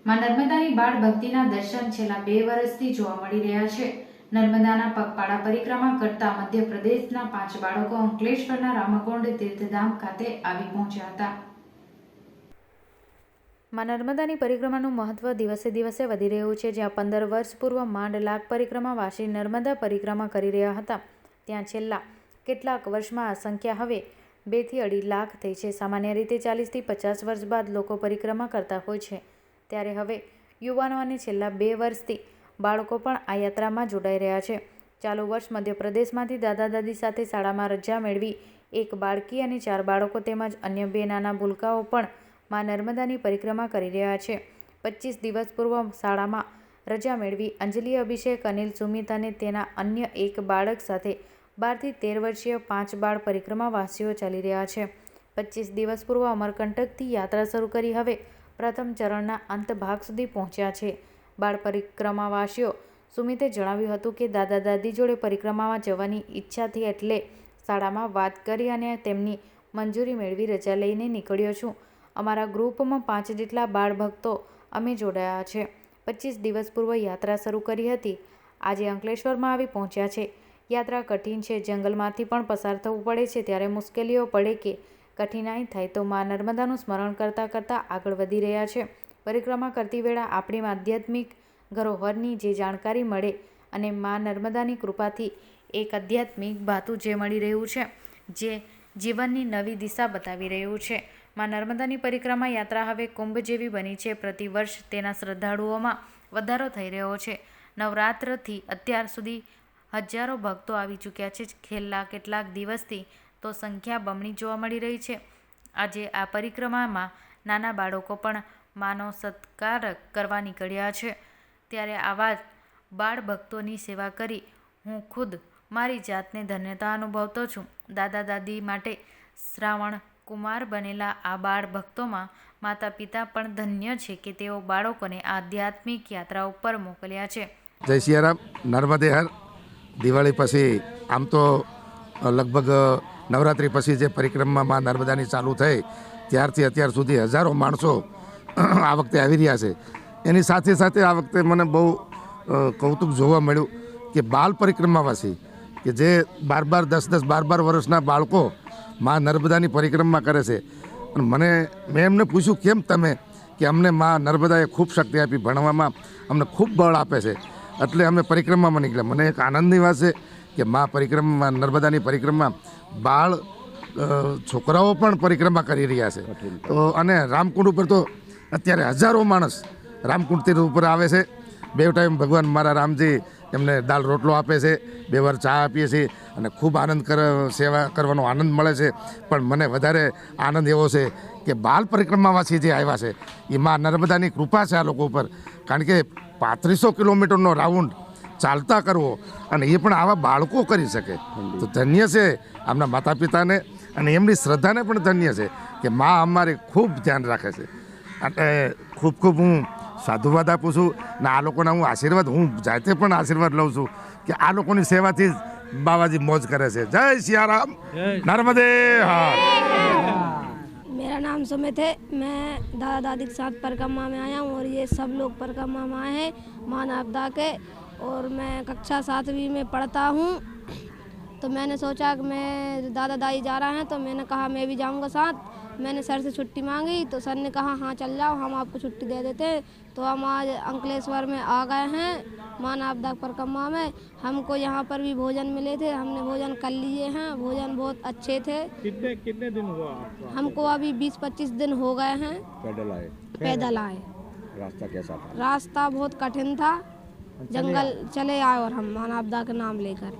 માં નર્મદાની બાળ ભક્તિના દર્શન છેલ્લા 2 વર્ષથી જોવા મળી રહ્યા છે। નર્મદાના પગપાળા પરિક્રમા કરતા મધ્યપ્રદેશના 5 બાળકો અંકલેશ્વરના રામકુંડ તીર્થધામ ખાતે આવી પહોંચ્યા હતા। માં નર્મદાની પરિક્રમાનું મહત્વ દિવસે દિવસે વધી રહ્યું છે। જ્યાં 15 વર્ષ પૂર્વ માંડ લાખ પરિક્રમાવાસી નર્મદા પરિક્રમા કરી રહ્યા હતા, ત્યાં છેલ્લા કેટલાક વર્ષમાં આ સંખ્યા હવે 2 થી 2.5 લાખ થઈ છે। સામાન્ય રીતે 40 થી 50 વર્ષ બાદ લોકો પરિક્રમા કરતા હોય છે, ત્યારે હવે યુવાનો અને છેલ્લા 2 વર્ષથી બાળકો પણ આ યાત્રામાં જોડાઈ રહ્યા છે। ચાલુ વર્ષ મધ્યપ્રદેશમાંથી દાદા દાદી સાથે શાળામાં રજા મેળવી એક બાળકી અને 4 બાળકો તેમજ અન્ય 2 નાના ભૂલકાઓ પણ માં નર્મદાની પરિક્રમા કરી રહ્યા છે। 25 દિવસ પૂર્વ શાળામાં રજા મેળવી અંજલિ, અભિષેક, અનિલ, સુમિત અને તેના અન્ય એક બાળક સાથે 12 થી 13 વર્ષીય 5 બાળ પરિક્રમાવાસીઓ ચાલી રહ્યા છે। 25 દિવસ પૂર્વ અમરકંટકથી યાત્રા શરૂ કરી હવે પ્રથમ ચરણના અંત ભાગ સુધી પહોંચ્યા છે। બાળ પરિક્રમાવાસીઓ સુમિતે જણાવ્યું હતું કે દાદા દાદી જોડે પરિક્રમામાં જવાની ઈચ્છાથી એટલે શાળામાં વાત કરી અને તેમની મંજૂરી મેળવી રજા લઈને નીકળ્યો છું। અમારા ગ્રુપમાં 5 જેટલા બાળ ભક્તો અમે જોડાયા છે। 25 દિવસ પૂર્વ યાત્રા શરૂ કરી હતી, આજે અંકલેશ્વરમાં આવી પહોંચ્યા છે। યાત્રા કઠિન છે, જંગલમાંથી પણ પસાર થવું પડે છે, ત્યારે મુશ્કેલીઓ પડે કે કઠિનાઈ થાય તો માં નર્મદાનું સ્મરણ કરતાં કરતાં આગળ વધી રહ્યા છે। પરિક્રમા કરતી વેળા આપણી આધ્યાત્મિક ધરોહરની જે જાણકારી મળે અને માં નર્મદાની કૃપાથી એક આધ્યાત્મિક ભાથું જે મળી રહ્યું છે, જે જીવનની નવી દિશા બતાવી રહ્યું છે। માં નર્મદાની પરિક્રમા યાત્રા હવે કુંભ જેવી બની છે। પ્રતિ વર્ષ તેના શ્રદ્ધાળુઓમાં વધારો થઈ રહ્યો છે। નવરાત્રથી અત્યાર સુધી હજારો ભક્તો આવી ચૂક્યા છે। છેલ્લા કેટલાક દિવસથી તો સંખ્યા બમણી જોવા મળી રહી છે। આજે આ પરિક્રમામાં નાના બાળકો પણ માનો સત્કાર કરવા નીકળ્યા છે, ત્યારે આવા બાળ ભક્તોની સેવા કરી હું ખુદ મારી જાતને ધન્યતા અનુભવતો છું। દાદા દાદી માટે શ્રાવણ કુમાર બનેલા આ બાળ ભક્તોમાં માતા પિતા પણ ધન્ય છે કે તેઓ બાળકોને આધ્યાત્મિક યાત્રા ઉપર મોકલ્યા છે। જય સિયારામ। નર્મદે હર દિવાળી પછી આમ તો લગભગ નવરાત્રિ પછી જે પરિક્રમામાં નર્મદાની ચાલુ થઈ ત્યારથી અત્યાર સુધી હજારો માણસો આ વખતે આવી રહ્યા છે। એની સાથે સાથે આ વખતે મને બહુ કૌતુક જોવા મળ્યું કે બાલ પરિક્રમાવાસી કે જે 12, 10, 12 વર્ષના બાળકો માં નર્મદાની પરિક્રમા કરે છે। અને મેં એમને પૂછ્યું કેમ તમે, કે અમને માં નર્મદાએ ખૂબ શક્તિ આપી, ભણવામાં અમને ખૂબ બળ આપે છે, એટલે અમે પરિક્રમામાં નીકળ્યા। મને એક આનંદની વાત છે કે માં પરિક્રમા, નર્મદાની પરિક્રમા બાળ છોકરાઓ પણ પરિક્રમા કરી રહ્યા છે। તો અને રામકુંડ ઉપર તો અત્યારે હજારો માણસ રામકુંડ તીર્થ ઉપર આવે છે। 2 ટાઈમ ભગવાન મારા રામજી એમને દાળ રોટલો આપે છે, 2 વાર ચા આપીએ છીએ અને ખૂબ સેવા કરવાનો આનંદ મળે છે। પણ મને વધારે આનંદ એવો છે કે બાલ પરિક્રમાવાસી જે આવ્યા છે એ માં નર્મદાની કૃપા છે આ લોકો ઉપર, કારણ કે 3500 કિલોમીટરનો રાઉન્ડ ચાલતા કરવો અને એ પણ આવા બાળકો કરી શકે તો ધન્ય છે આમના માતા પિતાને, અને એમની શ્રદ્ધાને પણ ધન્ય છે કે માં અમારે ખૂબ ધ્યાન રાખે છે। એટલે ખૂબ ખૂબ હું સાધુવાદ આપું છું ને આ લોકોના હું આશીર્વાદ, હું જાતે પણ આશીર્વાદ લઉં છું કે આ લોકોની સેવાથી બાબાજી મોજ કરે છે। જય સિયારામ, નર્મદે હર। मेरा नाम सुमित है। मैं दादा दादी के साथ परिक्रमा में आया हूँ और ये सब लोग परिक्रमा में आए हैं माँ नर्मदा के। और मैं कक्षा 7वीं में पढ़ता हूँ, तो मैंने सोचा कि मैं दादा दादी जा रहे हैं तो मैंने कहा मैं भी जाऊँगा साथ। मैंने सर से छुट्टी मांगी तो सर ने कहा हाँ चल जाओ, हम आपको छुट्टी दे देते हैं। तो हम आज अंकलेश्वर में आ गए हैं माँ नर्मदा परिक्रमा में। हमको यहाँ पर भी भोजन मिले थे, हमने भोजन कर लिए हैं, भोजन बहुत अच्छे थे। कितने दिन हुआ आपको? हमको अभी 20-25 दिन हो गए हैं पैदल आए। रास्ता कैसा था? रास्ता बहुत कठिन था, जंगल चले आए और हम माँ नर्मदा का नाम लेकर।